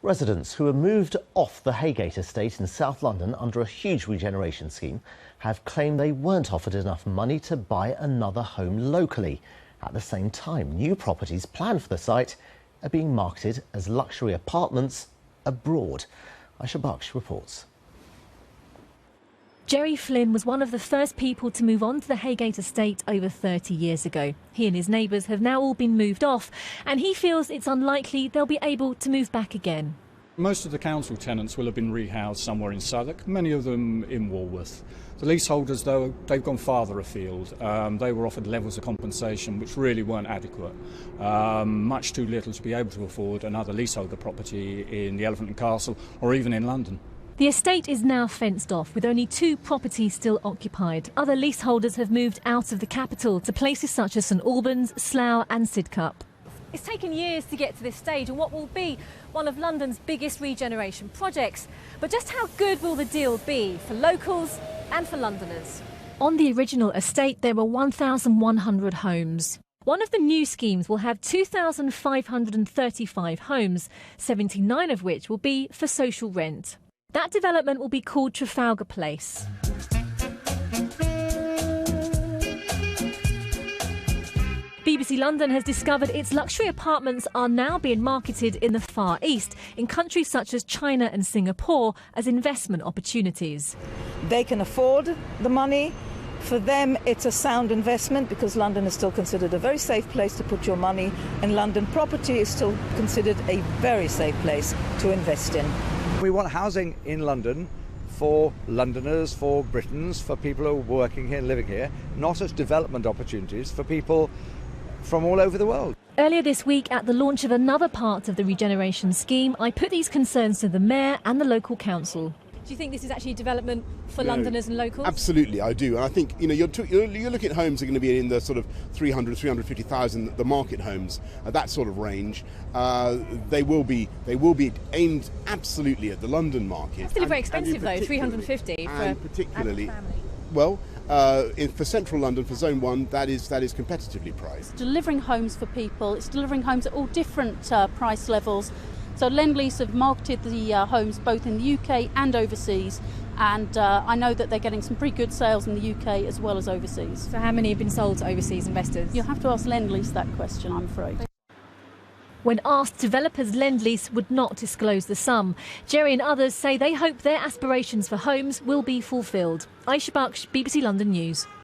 Residents who were moved off the Heygate estate in South London under a huge regeneration scheme have claimed they weren't offered enough money to buy another home locally. At the same time, new properties planned for the site are being marketed as luxury apartments abroad. Aisha Baksh reports. Jerry Flynn was one of the first people to move on to the Heygate estate over 30 years ago. He and his neighbours have now all been moved off, and he feels it's unlikely they'll be able to move back again. Most of the council tenants will have been rehoused somewhere in Southwark, many of them in Walworth. The leaseholders, though, they've gone farther afield. They were offered levels of compensation which really weren't adequate, much too little to be able to afford another leaseholder property in the Elephant and Castle or even in London. The estate is now fenced off, with only 2 properties still occupied. Other leaseholders have moved out of the capital to places such as St Albans, Slough and Sidcup. It's taken years to get to this stage and what will be one of London's biggest regeneration projects. But just how good will the deal be for locals and for Londoners? On the original estate, there were 1,100 homes. One of the new schemes will have 2,535 homes, 79 of which will be for social rent. That development will be called Trafalgar Place. BBC London has discovered its luxury apartments are now being marketed in the Far East, in countries such as China and Singapore, as investment opportunities. They can afford the money. For them, it's a sound investment because London is still considered a very safe place to put your money, and London property is still considered a very safe place to invest in. We want housing in London for Londoners, for Britons, for people who are working here and living here, not as development opportunities for people from all over the world. Earlier this week, at the launch of another part of the regeneration scheme, I put these concerns to the Mayor and the local council. Do you think this is actually a development for Londoners and locals? Absolutely, I do. And I think, you're looking at homes that are going to be in the sort of 300, 350,000, the market homes, that sort of range. They will be aimed absolutely at the London market. It's still very expensive though, 350 for and particularly, family. Well, for central London, for Zone 1, that is competitively priced. Delivering homes for people, it's delivering homes at all different price levels. So Lend-Lease have marketed the homes both in the UK and overseas, and I know that they're getting some pretty good sales in the UK as well as overseas. So how many have been sold to overseas investors? You'll have to ask Lend-Lease that question, I'm afraid. When asked, developers Lend-Lease would not disclose the sum. Jerry and others say they hope their aspirations for homes will be fulfilled. Aisha Baksh, BBC London News.